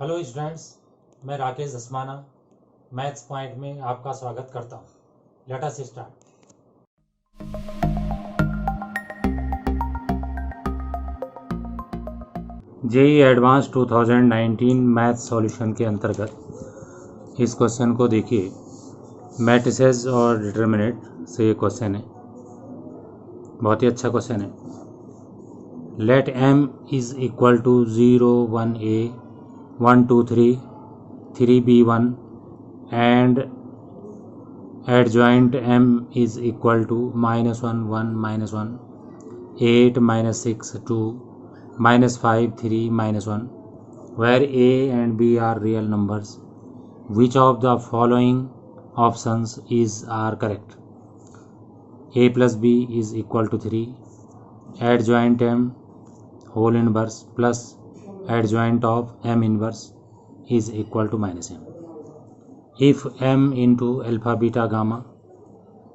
Hello students, मैं Rakesh Dhasmana maths point में आपका स्वागत करता हूँ। Let us start. JEE advance 2019 maths solution के अंतर्गत इस क्वेश्चन को देखिए। मैट्रिसेस और डिटर्मिनेंट से ये क्वेश्चन है, बहुत ही अच्छा क्वेश्चन है। Let m is equal to 0 1 a 1 2 3 3 b1 and adjoint m is equal to -1 1 -1 8 -6 2 -5 3 -1 where a and b are real numbers. Which of the following options are correct? A plus b is equal to 3, adjoint m whole inverse plus adjoint of m inverse is equal to -m. If m into alpha beta gamma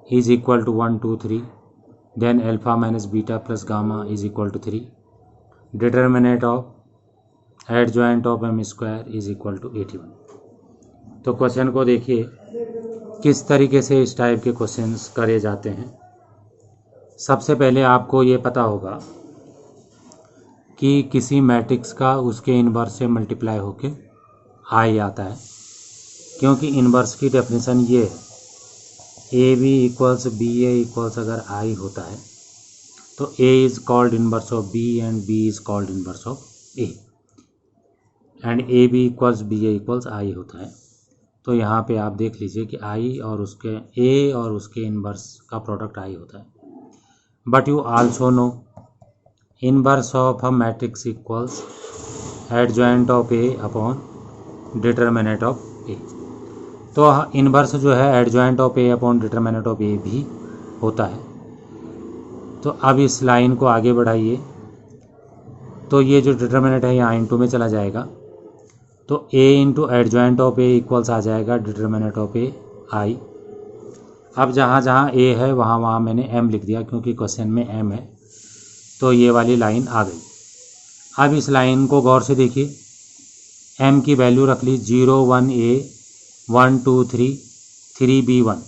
is equal to 1 2 3, then alpha minus beta plus gamma is equal to 3. Determinant of adjoint of m square is equal to 81. तो question को देखिए किस तरीके से इस type के questions करे जाते हैं। सबसे पहले आपको ये पता होगा कि किसी मैट्रिक्स का उसके इन्वर्स से मल्टीप्लाई होके आई आता है, क्योंकि इन्वर्स की डेफिनेशन ये है, A B equals B A equals अगर आई होता है तो A is called inverse of B and B is called inverse of A, and A B equals B A equals I होता है। तो यहाँ पे आप देख लीजिए कि आई और उसके ए और उसके इन्वर्स का प्रोडक्ट आई होता है। But you also know inverse of a matrix equals adjoint of A upon determinant of A. तो इन्वर्स जो है adjoint of A upon determinant of A भी होता है। तो अब इस लाइन को आगे बढ़ाइए तो ये जो डिटर्मिनेंट है यहाँ इनटू में चला जाएगा, तो a into adjoint of A equals आ जाएगा डिटर्मिनेंट ऑफ ए आई। अब जहाँ जहाँ a है वहाँ वहाँ मैंने m लिख दिया क्योंकि क्वेश्चन में m है, तो ये वाली लाइन आ गई। अब इस लाइन को गौर से देखिए, m की वैल्यू रख ली 0 1 a 1 2 3 3 b1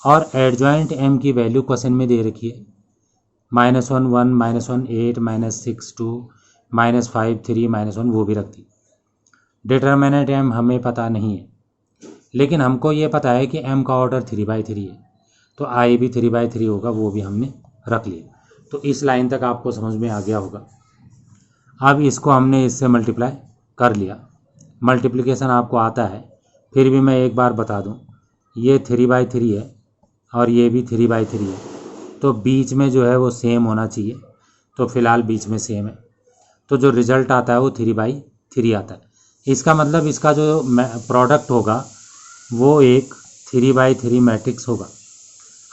और एडजॉइंट m की वैल्यू क्वेश्चन में दे रखी है -1 1 -1 8 -6 2 -5 3 -1, वो भी रख दी। डिटर्मिनेंट m हमें पता नहीं है, लेकिन हमको ये पता है कि m का ऑर्डर 3/3 है, तो i भी 3/3 होगा, वो भी हमने रख लिया। तो इस लाइन तक आपको समझ में आ गया होगा। अब इसको हमने इससे मल्टीप्लाई कर लिया, मल्टीप्लिकेशन आपको आता है, फिर भी मैं एक बार बता दूं, ये 3/3 है और ये भी 3/3 है, तो बीच में जो है वो सेम होना चाहिए, तो फिलहाल बीच में सेम है, तो जो रिजल्ट आता है वो 3/3 आता है। इसका मतलब इसका जो प्रोडक्ट होगा वो एक 3/3 मैट्रिक्स होगा।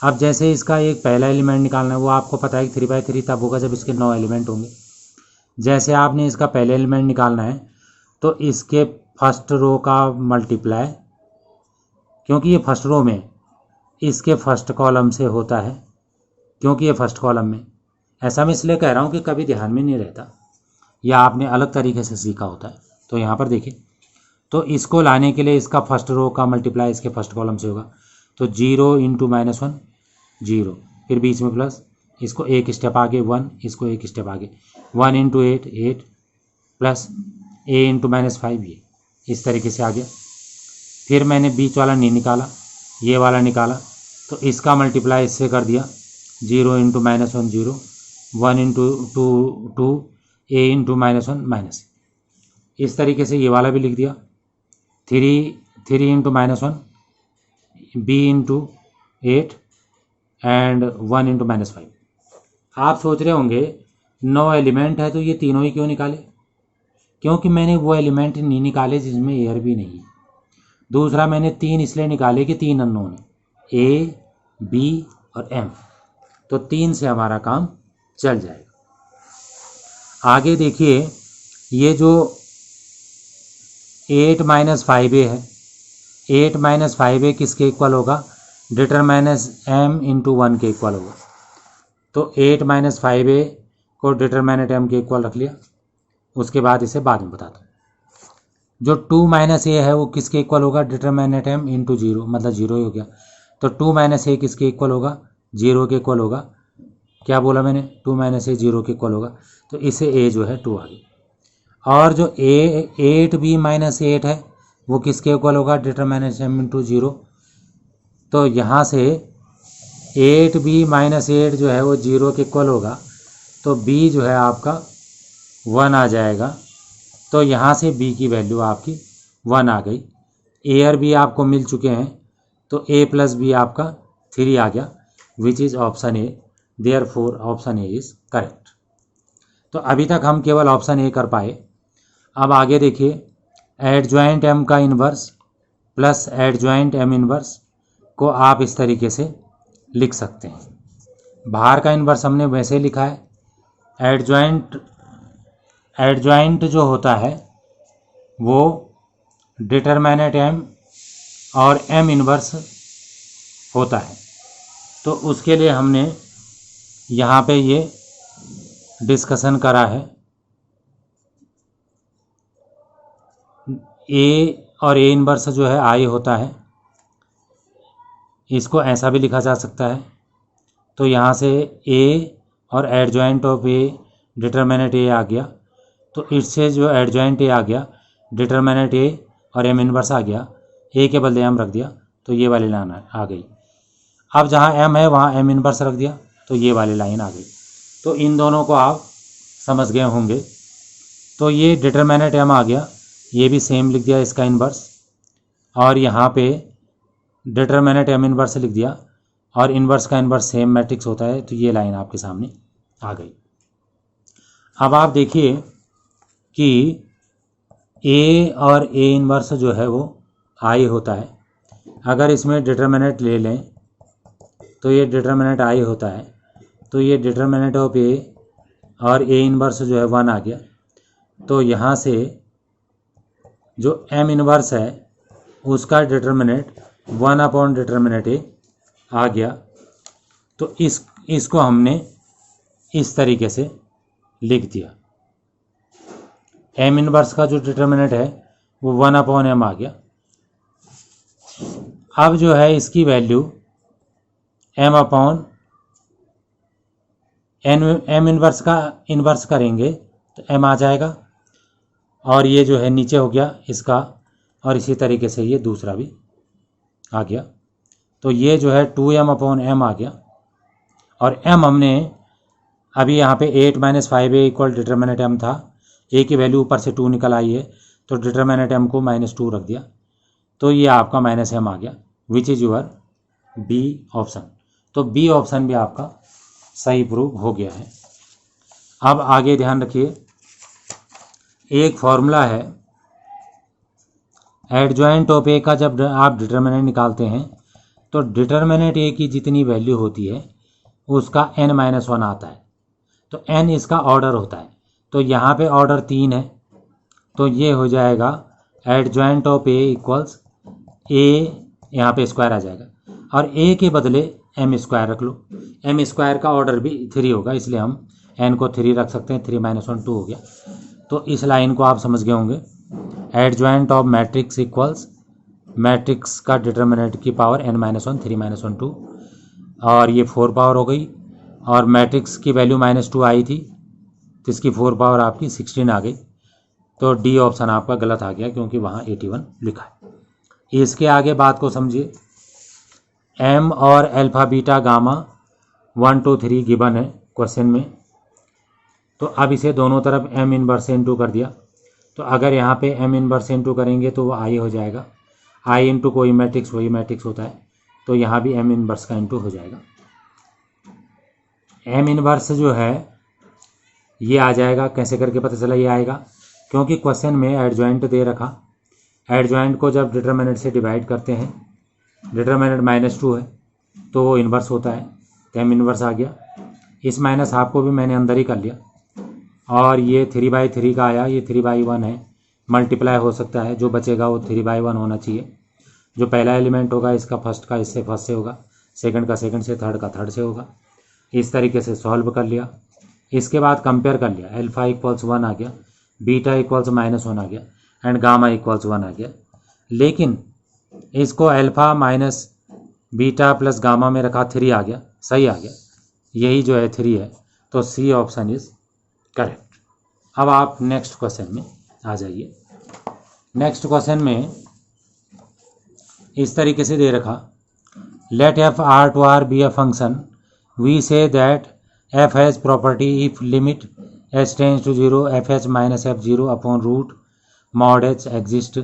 अब जैसे इसका एक पहला एलिमेंट निकालना है, वो आपको पता है कि 3/3 तब होगा जब इसके 9 एलिमेंट होंगे। जैसे आपने इसका पहले एलिमेंट निकालना है तो इसके फर्स्ट रो का मल्टीप्लाई, क्योंकि ये फर्स्ट रो में, इसके फर्स्ट कॉलम से होता है, क्योंकि ये फर्स्ट कॉलम में। ऐसा मैं इसलिए कह रहा हूँ कि कभी ध्यान में नहीं रहता या आपने अलग तरीके से सीखा होता है। तो यहाँ पर देखिए, तो इसको लाने के लिए इसका फर्स्ट रो का मल्टीप्लाई इसके फर्स्ट कॉलम से होगा, तो 0 इंटू -1 0, फिर बीच में प्लस, इसको एक स्टेप आगे 1, इसको एक स्टेप आगे 1 इंटू 8 8 प्लस a इंटू -5, ये इस तरीके से आ गया। फिर मैंने बीच वाला नहीं निकाला, ये वाला निकाला, तो इसका मल्टीप्लाई इससे कर दिया 0 इंटू -1 0 1 इंटू 2 a इंटू -1 इस तरीके से ये वाला भी लिख दिया 3 into -1 b into 8 and 1 into -5। आप सोच रहे होंगे 9 एलिमेंट है तो ये तीनों ही क्यों निकाले? क्योंकि मैंने वो एलिमेंट नहीं निकाले जिसमें एयर भी नहीं है। दूसरा मैंने 3 इसलिए निकाले कि 3 अननोन है, a b और m, तो 3 से हमारा काम चल जाएगा। आगे देखिए, ये जो 8 5a है, 8 5a किसके इक्वल होगा? डिटरमाइनस m इंटू 1 के इक्वल होगा। तो 8 5a को डिटरमिनेंट m के इक्वल रख लिया, उसके बाद इसे बाद में बताता हूँ। जो 2 माइनस ए है वो किसके इक्वल होगा, डिटरमिनेंट एम इंटू जीरो, मतलब जीरो ही हो गया। तो 2 माइनस ए किसके इक्वल होगा, जीरो के इक्वल होगा। क्या बोला मैंने, 2 माइनस ए जीरो के इक्वल होगा, तो इसे ए जो है 2 आ गई। और जो ए 8b माइनस 8 है वो किसके इक्वल होगा, डिटरमिनेंट एम इंटू जीरो। तो यहाँ से 8b माइनस 8 जो है वो जीरो के इक्वल होगा, तो b जो है आपका 1 आ जाएगा। तो यहाँ से b की वैल्यू आपकी 1 आ गई। ए और बी आपको मिल चुके हैं, तो a प्लस बी आपका 3 आ गया, which is option A. Therefore option A is correct. तो अभी तक हम केवल ऑप्शन ए कर पाए। अब आगे देखिए, एडजॉइंट एम का inverse plus adjoint M inverse को आप इस तरीके से लिख सकते हैं। बाहर का इन्वर्स हमने वैसे लिखा है, एडजॉइंट जो होता है वो डिटरमिनेंट एम और एम इन्वर्स होता है। तो उसके लिए हमने यहाँ पे ये डिस्कशन करा है। ए और ए इन्वर्स जो है आई होता है, इसको ऐसा भी लिखा जा सकता है। तो यहाँ से ए और adjoint of A determinant A आ गया, तो इससे जो एडजॉइंट ए आ गया, डिटरमिनेंट ए और एम इन्वर्स आ गया, ए के बदले एम रख दिया, तो ये वाली लाइन आ गई। अब जहाँ एम है वहाँ एम इन्वर्स रख दिया, तो ये वाली लाइन आ गई। तो इन दोनों को आप समझ गए होंगे। तो ये डिटरमिनेंट एम आ गया, ये भी सेम लिख दिया इसका इन्वर्स, और यहाँ पे डिटरमिनेंट एम इन्वर्स लिख दिया, और इन्वर्स का इन्वर्स सेम मैट्रिक्स होता है, तो ये लाइन आपके सामने आ गई। अब आप देखिए कि ए और ए इन्वर्स जो है वो आई होता है। अगर इसमें डिटरमिनेंट ले लें तो ये डिटरमिनेंट आई होता है, तो ये डिटरमिनेंट ऑफ ए और ए इन्वर्स जो है 1 आ गया। तो यहाँ से जो एम इन्वर्स है उसका डिटरमिनेंट 1 अपॉन डिटरमिनेंट ए आ गया। तो इसको हमने इस तरीके से लिख दिया। एम इन्वर्स का जो डिटरमिनेंट है वो 1 अपॉन एम आ गया। अब जो है इसकी value M upon M inverse का इन्वर्स करेंगे तो एम आ जाएगा, और ये जो है नीचे हो गया इसका, और इसी तरीके से ये दूसरा भी आ गया। तो ये जो है 2m अपॉन एम आ गया, और m हमने अभी यहाँ पे 8 minus 5a equal determinant m था, a की वैल्यू ऊपर से 2 निकल आई है, तो डिटरमिनेंट m को -2 रख दिया, तो ये आपका -m आ गया, which is your B option. तो बी ऑप्शन भी आपका सही प्रूव हो गया है। अब आगे ध्यान रखिए, एक फॉर्मूला है एडजॉइंट ऑफ ए का। जब आप डिटरमिनेंट निकालते हैं तो डिटरमिनेंट ए की जितनी वैल्यू होती है उसका n-1 आता है, तो n इसका ऑर्डर होता है। तो यहाँ पे ऑर्डर 3 है, तो ये हो जाएगा adjoint of A equals a, यहाँ पे स्क्वायर आ जाएगा, और a के बदले m स्क्वायर रख लो। m स्क्वायर का ऑर्डर भी 3 होगा, इसलिए हम n को 3 रख सकते हैं। 3 - 1 2 हो गया। तो इस लाइन को आप समझ गए होंगे। Adjoint of matrix equals matrix का डिटरमिनेंट की पावर n-1 3 - 1 2, और ये 4 पावर हो गई, और मैट्रिक्स की वैल्यू -2 आई थी, तो इसकी 4 पावर आपकी 16 आ गई। तो डी ऑप्शन आपका गलत आ गया, क्योंकि वहाँ 81 लिखा है। इसके आगे बात को समझिए। एम और अल्फा बीटा गामा 1 2 3 गिवन है क्वेश्चन में, तो अब इसे दोनों तरफ एम इनवर्स से इंटू कर दिया। तो अगर यहाँ पे एम इनवर्स से इंटू करेंगे तो वो आई हो जाएगा, आई इंटू कोई मैट्रिक्स वही मैट्रिक्स होता है, तो यहाँ भी एम इनवर्स का इंटू हो जाएगा। एम इनवर्स जो है ये आ जाएगा, कैसे करके पता चला ये आएगा, क्योंकि क्वेश्चन में एडजॉइंट दे रखा। एडजॉइंट को जब डिटरमिनेंट से डिवाइड करते हैं, डिटरमिनेंट -2 है तो वो इन्वर्स होता है, तो एम इन्वर्स आ गया। इस माइनस हाफ को भी मैंने अंदर ही कर लिया, और ये 3/3 का आया, ये 3/1 है, मल्टीप्लाई हो सकता है, जो बचेगा वो 3/1 होना चाहिए। जो पहला एलिमेंट होगा इसका फर्स्ट का इससे फर्स्ट से होगा, सेकंड का सेकंड से, थर्ड का थर्ड से होगा। इस तरीके से सॉल्व कर लिया। इसके बाद कंपेयर कर लिया, अल्फा इक्वल्स 1 आ गया, बीटा इक्वल्स -1 आ गया। एंड गामा इक्वल्स 1 आ गया। लेकिन इसको alpha minus beta plus gamma में रखा, 3 आ गया, सही आ गया, यही जो है 3 है। तो सी ऑप्शन इज करेक्ट। अब आप नेक्स्ट क्वेश्चन में आ जाइए। नेक्स्ट क्वेश्चन में इस तरीके से दे रखा, let F R to R be a function, we say that F has property if limit H tends to 0 F H minus F 0 upon root mod H exist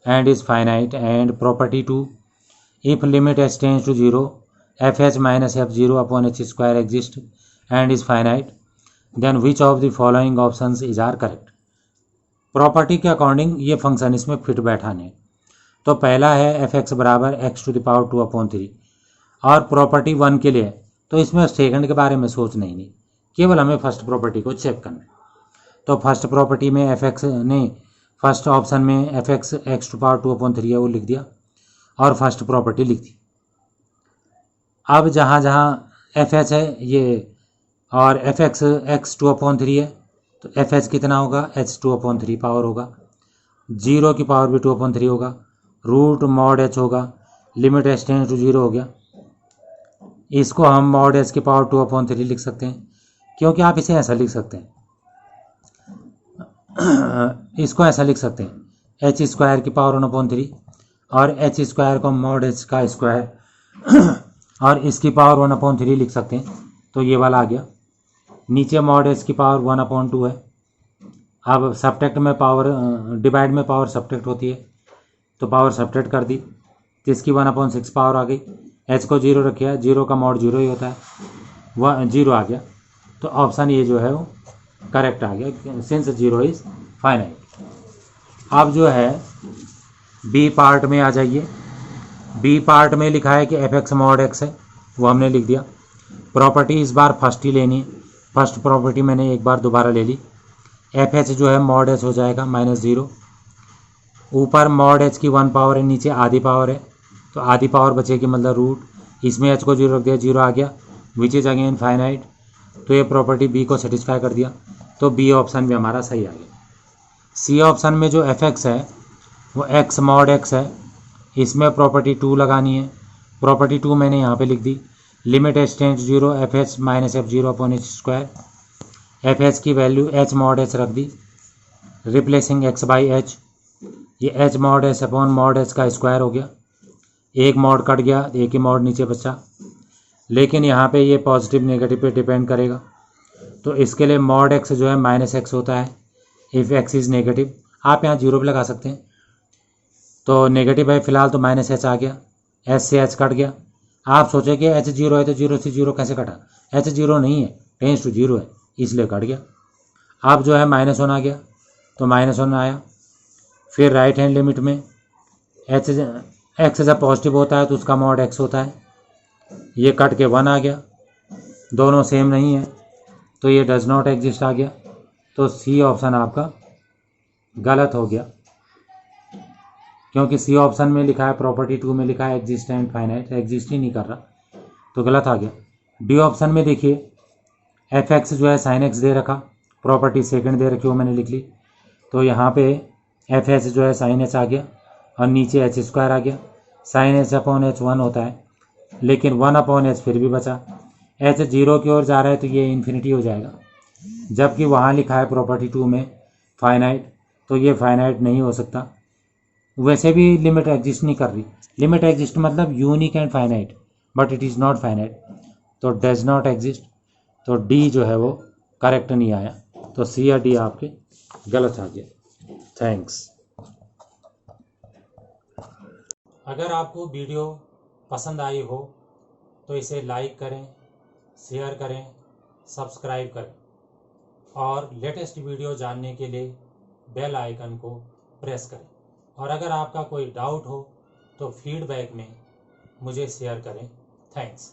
and is finite, and property 2 if limit h tends to 0 fh minus f0 upon h square exist and is finite, then which of the following options is are correct। Property के according ये function इसमें fit बैठाने। तो पहला है F X बराबर X to the power 2 upon 3, और property 1 के लिए तो इसमें सेकंड के बारे में सोचना ही नहीं, केवल हमें फर्स्ट प्रॉपर्टी को चेक करना है। तो फर्स्ट प्रॉपर्टी में एफ एक्स नहीं, फर्स्ट ऑप्शन में F X X to power 2 upon 3 है, वो लिख दिया और फर्स्ट प्रॉपर्टी लिख दी। अब जहाँ जहाँ एफ एच है ये और एफ एक्स एक्स 2 अपॉन 3 है, तो एफ एच कितना होगा, एच 2 अपॉन 3 पावर होगा, 0 की पावर भी 2 अपॉन 3 होगा, रूट मॉड एच होगा, लिमिट एच टेंड्स टू 0 हो गया। इसको हम मॉड एच की पावर 2 अपॉन 3 लिख सकते हैं, क्योंकि आप इसे ऐसा लिख सकते हैं, इसको ऐसा लिख सकते हैं एच स्क्वायर की पावर 1 अपॉन 3 और एच स्क्वायर को मॉड एच का स्क्वायर और इसकी पावर 1 अपॉन 3 लिख सकते हैं। तो ये वाला आ गया। नीचे मॉड एच की पावर 1 अपॉन 2 है। अब सब्ट्रैक्ट में पावर, डिवाइड में पावर सब्ट्रैक्ट होती है, तो पावर सब्ट्रैक्ट कर दी, तो इसकी 1 अपॉन 6 पावर आ गई। एच को 0 रखिए, 0 का मॉड 0 ही होता है, वह 0 आ गया। तो ऑप्शन ये जो है वो करेक्ट आ गया, सिंस 0 इज फाइनाइट। अब जो है बी पार्ट में आ जाइए। बी पार्ट में लिखा है कि एफ एक्स मॉड एक्स है, वो हमने लिख दिया। प्रॉपर्टी इस बार फर्स्ट ही लेनी है, फर्स्ट प्रॉपर्टी मैंने एक बार दोबारा ले ली। एफ एच जो है मॉड एच हो जाएगा -0, ऊपर मॉड एच की 1 पावर है, नीचे आधी पावर है, तो आधी पावर बचेगी, मतलब रूट, इसमें एच को 0 रख दिया, 0 आ गया, विच इज अगेन फाइनाइट। तो ये प्रॉपर्टी बी को सेटिस्फाई कर दिया, तो बी ऑप्शन भी हमारा सही आ गया। सी ऑप्शन में जो एफ एक्स है वो एक्स मॉड एक्स है, इसमें प्रॉपर्टी 2 लगानी है। प्रॉपर्टी 2 मैंने यहाँ पे लिख दी, limit H tends 0 F H minus F 0 upon H square. F H की वैल्यू एच मॉड एच रख दी, रिप्लेसिंग एक्स बाई एच, ये H mod H upon mod H का स्क्वायर हो गया, एक मॉड कट गया, एक ही मॉड नीचे बचा। लेकिन यहाँ पे ये पॉजिटिव नेगेटिव पे डिपेंड करेगा, तो इसके लिए मॉड एक्स जो है माइनस एक्स होता है इफ़ एक्स इज़ नेगेटिव। आप यहाँ 0 पे लगा सकते हैं, तो नेगेटिव है फिलहाल, तो माइनस एच आ गया, एच से एच कट गया। आप सोचे कि एच 0 है तो 0 से 0 कैसे कटा, एच 0 नहीं है, टेंस टू 0 है, इसलिए कट गया। अब जो है -1 आ गया, तो -1 आया। फिर राइट हैंड लिमिट में एच एक्स जब पॉजिटिव होता है तो उसका मॉड एक्स होता है, ये कट के 1 आ गया, दोनों सेम नहीं है, तो ये डज नॉट एग्जिस्ट आ गया। तो सी ऑप्शन आपका गलत हो गया, क्योंकि सी ऑप्शन में लिखा है, प्रॉपर्टी 2 में लिखा है एग्जिस्ट एंड फाइनाइट, एग्जिस्ट ही नहीं कर रहा, तो गलत आ गया। डी ऑप्शन में देखिए एफ एक्स जो है साइन एक्स दे रखा, प्रॉपर्टी सेकंड दे रखी, वो मैंने लिख ली, तो यहाँ पे एफ एच जो है साइन एच आ गया और नीचे एच स्क्वायर आ गया। साइन एच अपॉन एच 1 होता है, लेकिन 1 अपॉन एच फिर भी बचा, एच 0 की ओर जा रहा है तो ये इन्फिनिटी हो जाएगा, जबकि वहाँ लिखा है प्रॉपर्टी 2 में फाइनाइट, तो ये फाइनाइट नहीं हो सकता। वैसे भी लिमिट एग्जिस्ट नहीं कर रही, लिमिट एग्जिस्ट मतलब unique and finite, but it is not finite, तो डज नॉट एग्जिस्ट। तो डी जो है वो करेक्ट नहीं आया, तो सी या डी आपके गलत आ गया। थैंक्स। अगर आपको वीडियो पसंद आई हो तो इसे लाइक करें, शेयर करें, सब्सक्राइब करें और लेटेस्ट वीडियो जानने के लिए बेल आइकन को प्रेस करें। और अगर आपका कोई डाउट हो तो फीडबैक में मुझे शेयर करें। थैंक्स।